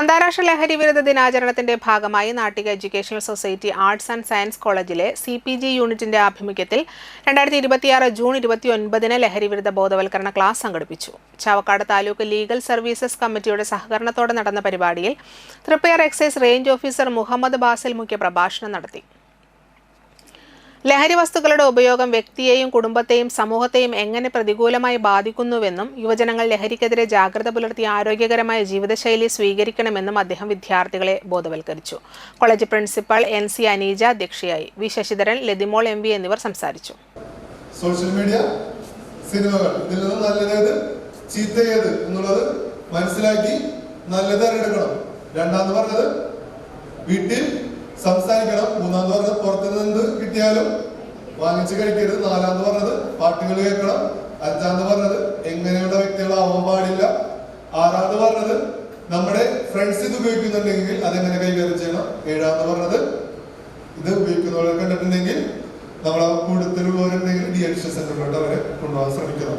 അന്താരാഷ്ട്ര ലഹരി വിരുദ്ധ ദിനാചരണത്തിന്റെ ഭാഗമായി Nattika educational society arts and science കോളേജിലെ CPG യൂണിറ്റിന്റെ ആഭിമുഖ്യത്തിൽ 2026 ജൂൺ 29 ലഹരി വിരുദ്ധ ബോധവൽക്കരണ ക്ലാസ് സംഘടിപ്പിച്ചു. ചാവക്കാട് താലൂക്ക് ലീഗൽ സർവീസസ് കമ്മിറ്റിയുടെ സഹകരണത്തോടെ നടന്ന പരിപാടിയിൽ Triprayar excise range officer Muhammad Basil മുഖ്യപ്രഭാഷണം നടത്തി. ലഹരി വസ്തുക്കളുടെ ഉപയോഗം വ്യക്തിയെയും കുടുംബത്തെയും സമൂഹത്തെയും എങ്ങനെ പ്രതികൂലമായി ബാധിക്കുന്നുവെന്നും യുവജനങ്ങൾ ലഹരിക്കെതിരെ ജാഗ്രത പുലർത്തി ആരോഗ്യകരമായ ജീവിതശൈലി സ്വീകരിക്കണമെന്നും അദ്ദേഹം വിദ്യാർത്ഥികളെ ബോധവൽക്കരിച്ചു. കോളേജ് പ്രിൻസിപ്പൽ NC അനീജ അധ്യക്ഷയായി. V ശശിധരൻ, ലതിമോൾ MV എന്നിവർ സംസാരിച്ചു. സോഷ്യൽ മീഡിയ, സിനിമകൾ, ഇതിൽ നിന്ന് നല്ലത് ചീത്തയത് എന്നുള്ളത് മനസ്സിലാക്കി നല്ലത് തിരഞ്ഞെടുക്കണം. രണ്ടാമത് പറഞ്ഞത് വീട്ടിൽ സംസാരിക്കണം. മൂന്നാമത് പറഞ്ഞത് പുറത്തു നിന്ന് കിട്ടിയാലും വാങ്ങിച്ച് കഴിക്കരുത്. നാലാമത് പറഞ്ഞത് പാട്ടുകൾ കേൾക്കണം. അഞ്ചാമത് പറഞ്ഞത് എങ്ങനെയുള്ള വ്യക്തികളാവാൻ പാടില്ല. ആറാമത് പറഞ്ഞത് നമ്മുടെ ഫ്രണ്ട്സ് ഇത് ഉപയോഗിക്കുന്നുണ്ടെങ്കിൽ അതെങ്ങനെ കൈകാര്യം ചെയ്യണം. ഏഴാമത് പറഞ്ഞത് ഇത് ഉപയോഗിക്കുന്നവരെ കണ്ടിട്ടുണ്ടെങ്കിൽ നമ്മളെ കൂടുതലുള്ളവരുണ്ടെങ്കിൽ ഡി അഡിക്ഷൻ സെന്ററിലോട്ട് അവരെ കൊണ്ടുപോകാൻ ശ്രമിക്കണം.